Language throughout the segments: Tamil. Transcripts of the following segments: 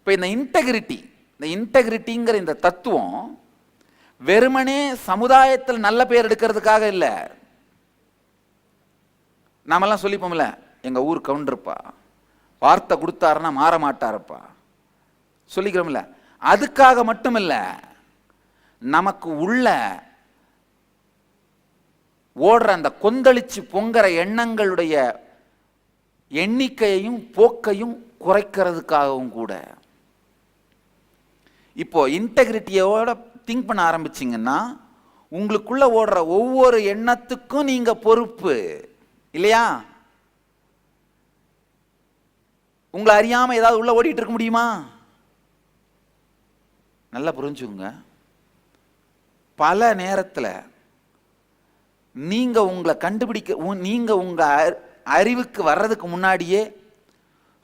இப்போ இந்த இன்டெகிரிட்டிங்கிற இந்த தத்துவம் வெறுமனே சமுதாயத்தில் நல்ல பேர் எடுக்கிறதுக்காக இல்லை. நாமெல்லாம் சொல்லிப்போம்ல, எங்க ஊர் கவுண்டர்ப்பா, வார்த்தை கொடுத்தாருன்னா மாற மாட்டாருப்பா சொல்லிக்கிறோம்ல. அதுக்காக மட்டும் இல்ல, நமக்கு உள்ள ஓடுற அந்த கொந்தளிச்சு பொங்குற எண்ணங்களுடைய எண்ணிக்கையையும் போக்கையும் குறைக்கிறதுக்காகவும் கூட. இப்போ இன்டெகிரிட்டியோட திங்க் பண்ண ஆரம்பிச்சிங்கன்னா உங்களுக்குள்ள ஓடுற ஒவ்வொரு எண்ணத்துக்கும் நீங்க பொறுப்பு இல்லையா? உங்களை அறியாம ஏதாவது உள்ள ஓடிட்டு இருக்க முடியுமா? நல்லா புரிஞ்சுங்க. பல நேரத்தில் நீங்க உங்களை கண்டுபிடிக்க, நீங்க உங்க அறிவுக்கு வர்றதுக்கு முன்னாடியே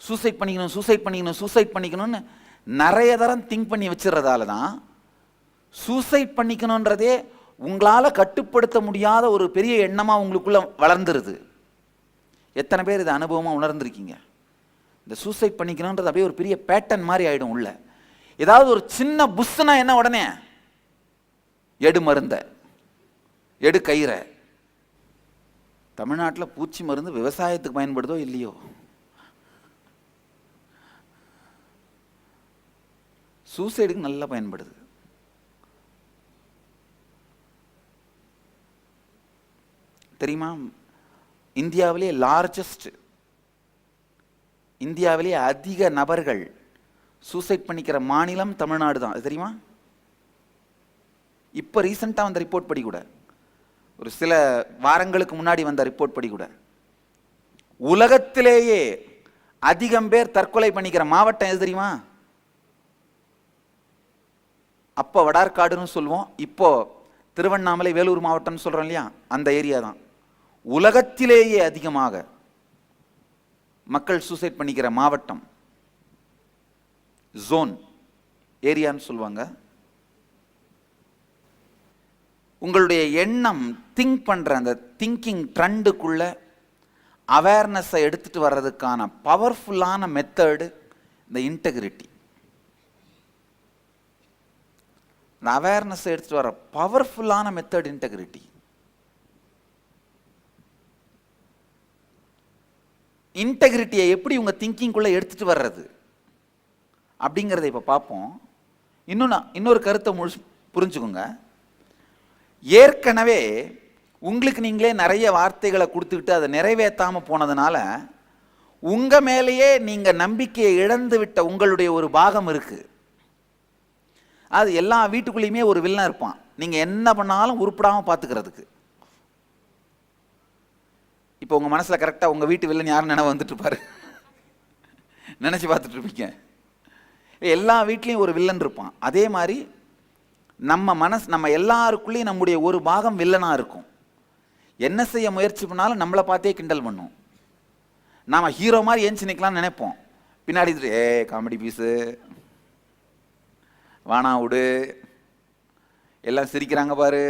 சூசைட் பண்ணிக்கணும்னு நிறைய தரம் திங்க் பண்ணி வச்சிடறதால தான் சூசைட் பண்ணிக்கணுன்றதே உங்களால கட்டுப்படுத்த முடியாத ஒரு பெரிய எண்ணமா உங்களுக்குள்ள வளர்ந்துருது. எத்தனை பேர் இதை அனுபவமா உணர்ந்திருக்கீங்க? இந்த சூசைட் பண்ணிக்கணும்ன்றது அப்படியே ஒரு பெரிய பேட்டர்ன் மாதிரி ஆயிடும். உள்ள ஏதாவது ஒரு சின்ன புஷ்னா என்ன, உடனே எடு மருந்த, எடு கயிறை. தமிழ்நாட்டில் பூச்சி மருந்து விவசாயத்துக்கு பயன்படுதோ இல்லையோ, சூசைடுக்கு நல்லா பயன்படுது. தெரியுமா? இந்தியாவிலேயே அதிக நபர்கள் சூசைட் பண்ணிக்கிற மாநிலம் தமிழ்நாடு தான். அது தெரியுமா? இப்போ ரீசெண்டாக வந்த ரிப்போர்ட் படி கூட, ஒரு சில வாரங்களுக்கு முன்னாடி வந்த ரிப்போர்ட் படி கூட, உலகத்திலேயே அதிகம் பேர் தற்கொலை பண்ணிக்கிற மாவட்டம் எது தெரியுமா? அப்போ வடார்காடுன்னு சொல்லுவோம், இப்போ திருவண்ணாமலை வேலூர் மாவட்டம்னு சொல்றோம் இல்லையா, அந்த ஏரியா தான். உலகத்திலேயே அதிகமாக மக்கள் சூசைட் பண்ணிக்கிற மாவட்டம், ஜோன், ஏரியான்னு சொல்லுவாங்க. உங்களுடைய எண்ணம், திங்க் பண்ற அந்த திங்கிங் ட்ரெண்டுக்குள்ள அவேர்னஸை எடுத்துட்டு வர்றதுக்கான பவர்ஃபுல்லான மெத்தடு இந்த இன்டெகிரிட்டி. இந்த அவேர்னஸை எடுத்துட்டு வர பவர்ஃபுல்லான மெத்தட் இன்டெகிரிட்டி. இன்டெகிரிட்டியை எப்படி உங்க திங்கிங்குள்ள எடுத்துட்டு வர்றது அப்படிங்கிறத இப்ப பார்ப்போம். இன்னொரு கருத்தை புரிஞ்சுக்கோங்க. ஏற்கனவே உங்களுக்கு நீங்களே நிறைய வார்த்தைகளை கொடுத்துக்கிட்டு அதை நிறைவேற்றாம போனதுனால உங்க மேலேயே நீங்க நம்பிக்கையை இழந்து விட்ட உங்களுடைய ஒரு பாகம் இருக்கு. அது எல்லா வீட்டுக்குள்ளேயுமே ஒரு வில்லன் இருப்பான், நீங்க என்ன பண்ணாலும் உருப்படாம பார்த்துக்கிறதுக்கு. இப்போ உங்க மனசுல கரெக்டா உங்க வீட்டு வில்லன் யாரும் நினைவு வந்துட்டு இருப்பாரு, நினைச்சு பார்த்துட்டு இருப்பீங்க. எல்லா வீட்லையும் ஒரு வில்லன் இருப்பான். அதே மாதிரி நம்ம எல்லாருக்குள்ளேயும் நம்முடைய ஒரு பாகம் வில்லனா இருக்கும். என்ன செய்ய முயற்சி பண்ணாலும் நம்மளை பார்த்தே கிண்டல் பண்ணும். நாம ஹீரோ மாதிரி ஏஞ்சி நிற்கலாம்னு நினைப்போம், பின்னாடி காமெடி பீஸு, வானா விடு, எல்லாம் சிரிக்கிறாங்க பாரு.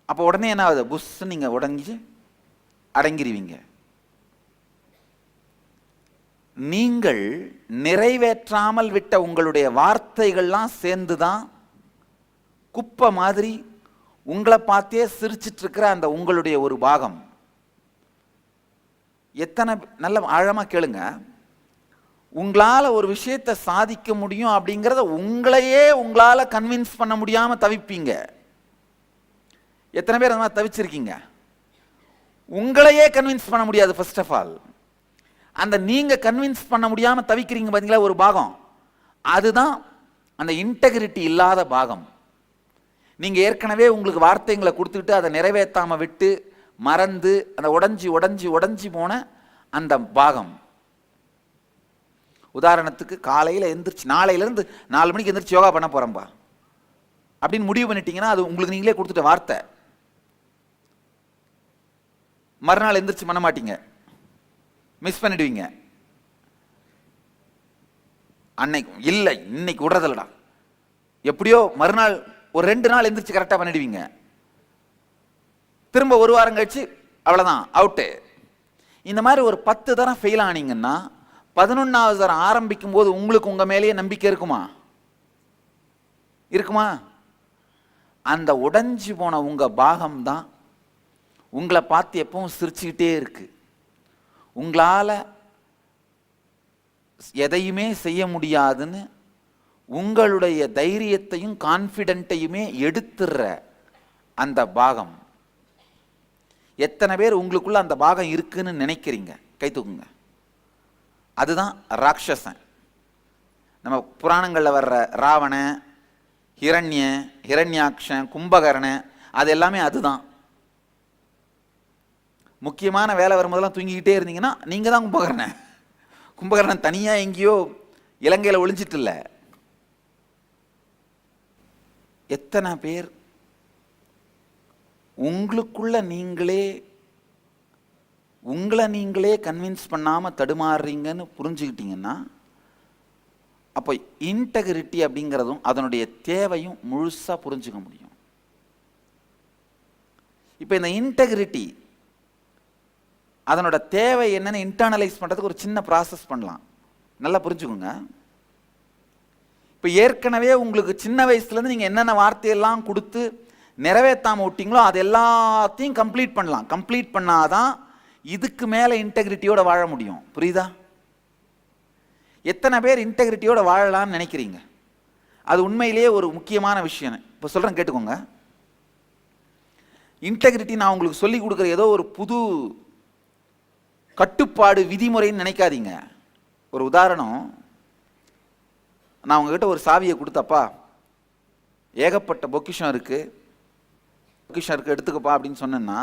அப்போ உடனே என்ன ஆகுது, புஷ் நீங்க உடஞ்சி அடங்கிருவீங்க. நீங்கள் நிறைவேற்றாமல் விட்ட உங்களுடைய வார்த்தைகள்லாம் சேர்ந்துதான் குப்பை மாதிரி உங்களை பார்த்தே சிரிச்சிட்டு இருக்கிற அந்த உங்களுடைய ஒரு பாகம். எத்தனை நல்ல ஆழமா கேளுங்க. உங்களால ஒரு விஷயத்தை சாதிக்க முடியும் அப்படிங்கிறத உங்களையே உங்களால கன்வின்ஸ் பண்ண முடியாம தவிப்பீங்க. எத்தனை பேர் அந்த மாதிரி தவிச்சிருக்கீங்க? உங்களையே கன்வின்ஸ் பண்ண முடியாது. ஃபர்ஸ்ட் ஆஃப் ஆல் அந்த நீங்க கன்வின்ஸ் பண்ண முடியாம தவிக்கிறீங்க பாத்தீங்களா ஒரு பாகம், அதுதான் அந்த இன்டெகிரிட்டி இல்லாத பாகம். நீங்க ஏற்கனவே உங்களுக்கு வார்த்தைகளை கொடுத்துக்கிட்டு அதை நிறைவேற்றாம விட்டு மறந்து அந்த உடஞ்சி போன அந்த பாகம். உதாரணத்துக்கு காலையில எந்திரிச்சு நாளையில இருந்து 4 மணிக்கு எந்திரிச்சு யோகா பண்ண போறேன்பா அப்படின்னு முடிவு பண்ணிட்டீங்கன்னா அது உங்களுக்கு நீங்களே கொடுத்துட்ட வார்த்தை. மறுநாள் எந்திரிச்சு பண்ண மாட்டீங்க, மிஸ் பண்ணிடுவீங்க. அன்னைக்கு இல்லை, இன்னைக்கு விடுறதில்லடா, எப்படியோ மறுநாள் ஒரு 2 நாள் எந்திரிச்சு கரெக்டா பண்ணிடுவீங்க. திரும்ப ஒரு வாரம் கழிச்சு அவ்வளவுதான், அவுட்டு. இந்த மாதிரி ஒரு 10 தரம் ஃபெயில் ஆனீங்கன்னா 11வது தரம் ஆரம்பிக்கும் போது உங்களுக்கு உங்க மேலேயே நம்பிக்கை இருக்குமா? இருக்குமா? அந்த உடைஞ்சு போன உங்க பாகம் தான் உங்களை பார்த்து எப்பவும் சிரிச்சுக்கிட்டே இருக்கு. உங்களால எதையுமே செய்ய முடியாதுன்னு உங்களுடைய தைரியத்தையும் கான்ஃபிடென்ட்டையுமே எடுத்துற அந்த பாகம். எத்தனை பேர் உங்களுக்குள்ள அந்த பாகம் இருக்குன்னு நினைக்கிறீங்க? கை தூக்குங்க. அதுதான் ராட்சசன். நம்ம புராணங்களில் வர்ற ராவண, ஹிரண்யாக்ஷன், கும்பகர்ணன், அது எல்லாமே அதுதான். முக்கியமான வேலை வரும்போதெல்லாம் தூங்கிக்கிட்டே இருந்தீங்கன்னா நீங்க தான் கும்பகர்ணன். கும்பகர்ணன் தனியா எங்கேயோ இலங்கையில் ஒளிஞ்சிட்டு இல்லை. எத்தனை பேர் உங்களுக்குள்ள உங்களை நீங்களே கன்வின்ஸ் பண்ணாம தடுமாறுறீங்கன்னு புரிஞ்சுக்கிட்டீங்கன்னா அப்போ இன்டெகிரிட்டி அப்படிங்கிறதும் அதனுடைய தேவையும் முழுசா புரிஞ்சுக்க முடியும். இப்போ இந்த இன்டெகிரிட்டி அதனோட தேவை என்னன்னு இன்டர்னலைஸ் பண்றதுக்கு ஒரு சின்ன ப்ராசஸ் பண்ணலாம். நல்லா புரிஞ்சுக்கோங்க. இப்போ ஏற்கனவே உங்களுக்கு சின்ன வயசுலேருந்து நீங்கள் என்னென்ன வார்த்தையெல்லாம் கொடுத்து நிறைவேற்றாமல் விட்டீங்களோ அது எல்லாத்தையும் கம்ப்ளீட் பண்ணலாம். கம்ப்ளீட் பண்ணாதான் இதுக்கு மேலே இன்டெகிரிட்டியோட வாழ முடியும். புரியுதா? எத்தனை பேர் இன்டெகிரிட்டியோட வாழலாம்னு நினைக்கிறீங்க? அது உண்மையிலேயே ஒரு முக்கியமான விஷயம். இப்போ சொல்கிறேன், கேட்டுக்கோங்க. இன்டெகிரிட்டி நான் உங்களுக்கு சொல்லி கொடுக்குற ஏதோ ஒரு புது கட்டுப்பாடு விதிமுறைன்னு நினைக்காதீங்க. ஒரு உதாரணம், நான் உங்ககிட்ட ஒரு சாவியை கொடுத்தப்பா, ஏகப்பட்ட பொக்கிஷம் இருக்கு எடுத்துக்கப்பா அப்படின்னு சொன்னேன்னா,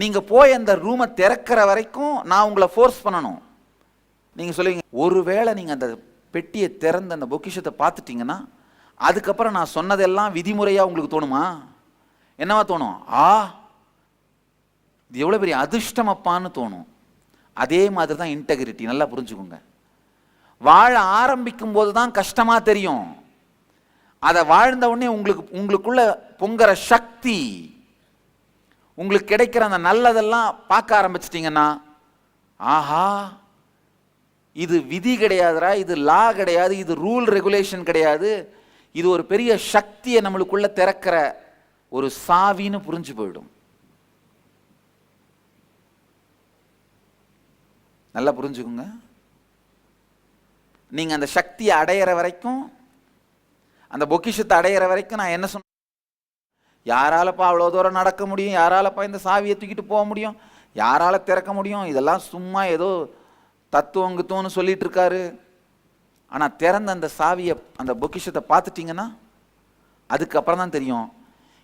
நீங்க போய் அந்த ரூமை திறக்கிற வரைக்கும் நான் உங்களை ஃபோர்ஸ் பண்ணணும். நீங்க சொல்லுவீங்க, ஒருவேளை நீங்க அந்த பெட்டியை திறந்து அந்த பொக்கிஷத்தை பார்த்துட்டீங்கன்னா அதுக்கப்புறம் நான் சொன்னதெல்லாம் விதிமுறையா உங்களுக்கு தோணுமா? என்னவா தோணும்? இது எவ்வளவு பெரிய அதிர்ஷ்டம் அப்பான்னு தோணும். அதே மாதிரி தான் இன்டெகிரிட்டி. நல்லா புரிஞ்சுக்கோங்க. வாழ ஆரம்பிக்கும் போது தான் கஷ்டமா தெரியும். அதை வாழ்ந்த உடனே உங்களுக்குள்ள பொங்குற சக்தி, உங்களுக்கு கிடைக்கிற அந்த நல்லதெல்லாம் பார்க்க ஆரம்பிச்சிட்டீங்கன்னா, ஆஹா இது விதி கிடையாதுரா, இது லா கிடையாது, இது ரூல் ரெகுலேஷன் கிடையாது, இது ஒரு பெரிய சக்தியை நம்மளுக்குள்ள திறக்கிற ஒரு சாவின்னு புரிஞ்சு போயிடும். நல்லா புரிஞ்சுக்குங்க. நீங்க அந்த சக்தியை அடையிற வரைக்கும், அந்த பொக்கிஷத்தை அடையிற வரைக்கும் நான் என்ன சொன்ன, யாராலப்பா அவ்வளோ தூரம் நடக்க முடியும், யாராலப்பா இந்த சாவியை தூக்கிட்டு போக முடியும், யாரால திறக்க முடியும், இதெல்லாம் சும்மா ஏதோ தத்துவங்குத்துவம்னு சொல்லிட்டு இருக்காரு. ஆனால் திறந்த அந்த சாவியை, அந்த பொக்கிஷத்தை பார்த்துட்டீங்கன்னா அதுக்கப்புறம் தான் தெரியும்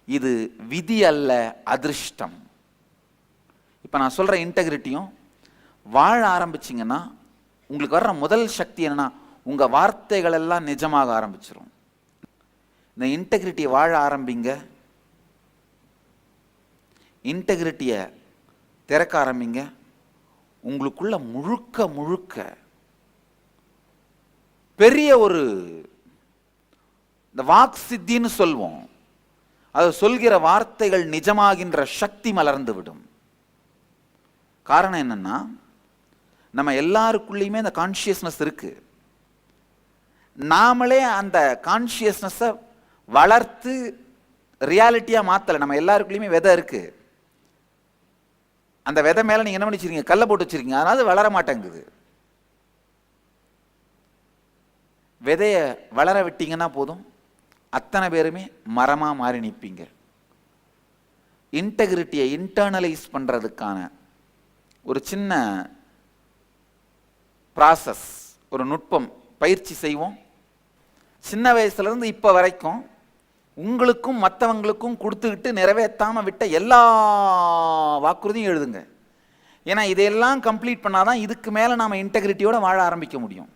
இது விதி அல்ல, அதிர்ஷ்டம். இப்போ நான் சொல்கிற இன்டெகிரிட்டியும் வாழ ஆரம்பிச்சிங்கன்னா உங்களுக்கு வர்ற முதல் சக்தி என்னன்னா, உங்கள் வார்த்தைகள் எல்லாம் நிஜமாக ஆரம்பிச்சிடும். இந்த இன்டெகிரிட்டியை வாழ ஆரம்பிங்க, இன்டெகிரிட்டியை திறக்க ஆரம்பிங்க. உங்களுக்குள்ள முழுக்க முழுக்க பெரிய ஒரு இந்த வாக் சித்தின்னு சொல்வோம், அது சொல்கிற வார்த்தைகள் நிஜமாகின்ற சக்தி மலர்ந்து விடும். காரணம் என்னன்னா, நம்ம எல்லாருக்குள்ளேயுமே அந்த கான்ஷியஸ்னஸ் இருக்கு. நாமளே அந்த கான்ஷியஸ்னஸை வளர்த்து ரியாலிட்டியா மாத்தல. நம்ம எல்லாருக்குள்ளேயுமே விதை இருக்கு. அந்த விதை மேல நீங்க என்ன பண்ணி வச்சிருக்கீங்க? கல்லை போட்டு வச்சிருக்கீங்க. அதனால வளர மாட்டேங்குது. விதைய வளர விட்டீங்கன்னா போதும், அத்தனை பேருமே மரமா மாறி நிற்பீங்க. இன்டெகிரிட்டியை இன்டர்னலைஸ் பண்றதுக்கான ஒரு சின்ன ப்ராசஸ், ஒரு நுட்பம் பயிற்சி செய்வோம். சின்ன வயசுல இருந்து இப்ப வரைக்கும் உங்களுக்கும் மற்றவங்களுக்கும் கொடுத்துக்கிட்டு நிறைவேற்றாம விட்ட எல்லா வாக்குறுதியும் எழுதுங்க. ஏன்னா இதையெல்லாம் கம்ப்ளீட் பண்ணாதான் இதுக்கு மேல நாம இன்டெகிரிட்டியோட வாழ ஆரம்பிக்க முடியும்.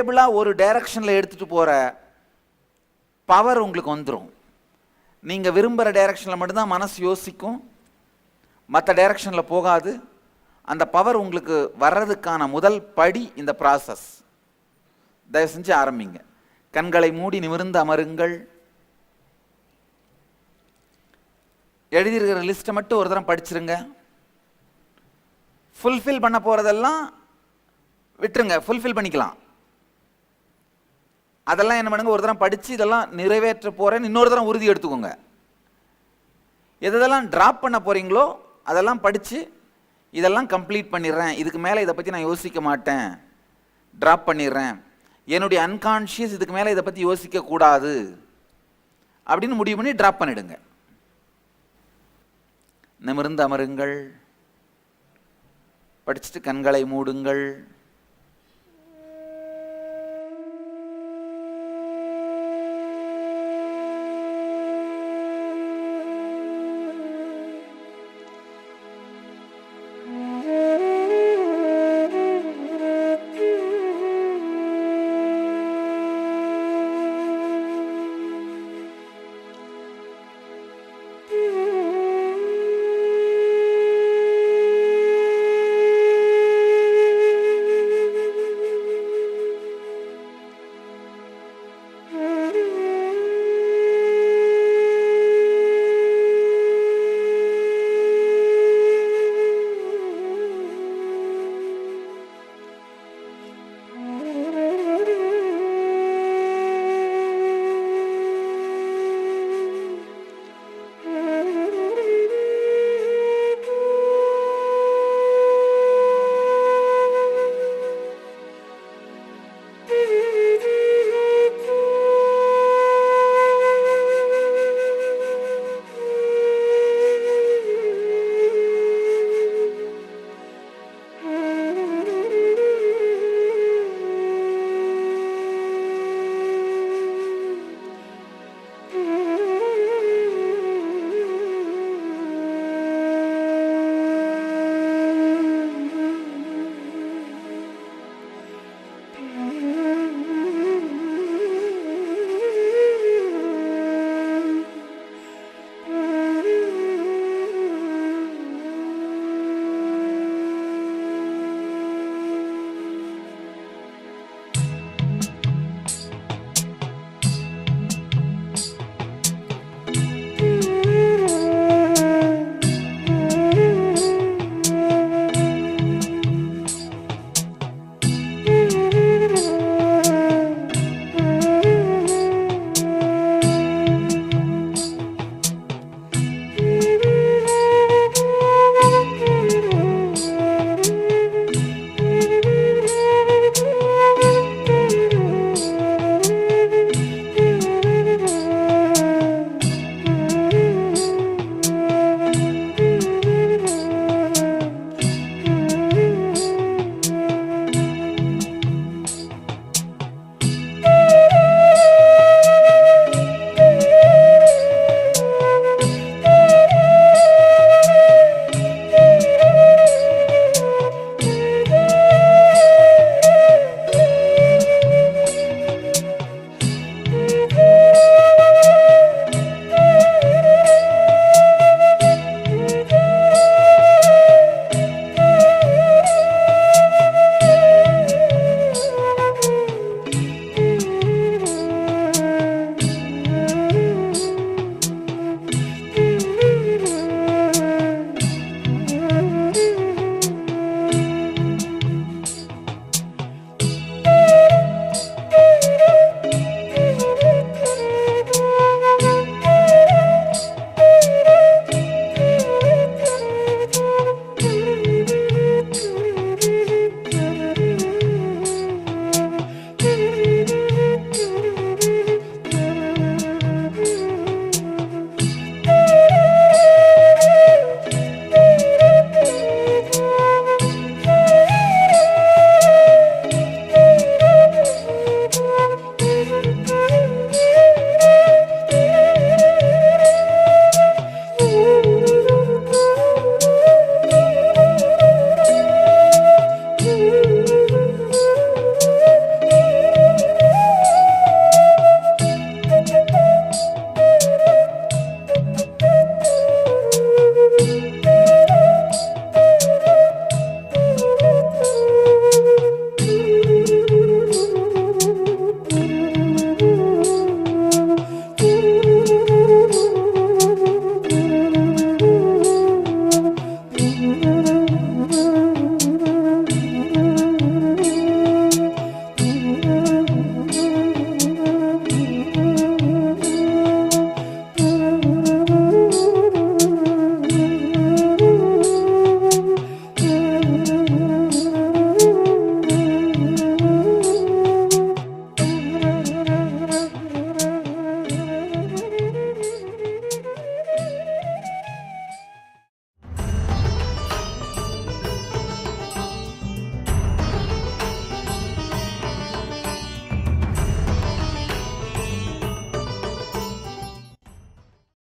ஸ்டேபிளாக ஒரு டைரக்ஷனில் எடுத்துகிட்டு போகிற பவர் உங்களுக்கு வந்துடும். நீங்கள் விரும்புகிற டைரக்ஷனில் மட்டும்தான் மனசு யோசிக்கும், மற்ற டைரக்ஷனில் போகாது. அந்த பவர் உங்களுக்கு வர்றதுக்கான முதல் படி இந்த ப்ராசஸ். தயவு செஞ்சு ஆரம்பிங்க. கண்களை மூடி நிமிர்ந்து அமருங்கள். எழுதியிருக்கிற லிஸ்ட்டை மட்டும் ஒரு தரம் படிச்சிருங்க. ஃபுல்ஃபில் பண்ண போகிறதெல்லாம் விட்டுருங்க, ஃபுல்ஃபில் பண்ணிக்கலாம். அதெல்லாம் என்ன பண்ணுங்க, ஒரு தரம் படித்து இதெல்லாம் நிறைவேற்ற போகிறேன்னு இன்னொரு தரம் உறுதி எடுத்துக்கோங்க. எதெல்லாம் ட்ராப் பண்ண போகிறீங்களோ அதெல்லாம் படித்து இதெல்லாம் கம்ப்ளீட் பண்ணிடுறேன், இதுக்கு மேலே இதை பற்றி நான் யோசிக்க மாட்டேன், ட்ராப் பண்ணிடுறேன், என்னுடைய அன்கான்ஷியஸ் இதுக்கு மேலே இதை பற்றி யோசிக்கக்கூடாது அப்படின்னு முடிவு பண்ணி ட்ராப் பண்ணிடுங்க. நிமிர்ந்து அமருங்கள். படிச்சுட்டு கண்களை மூடுங்கள்.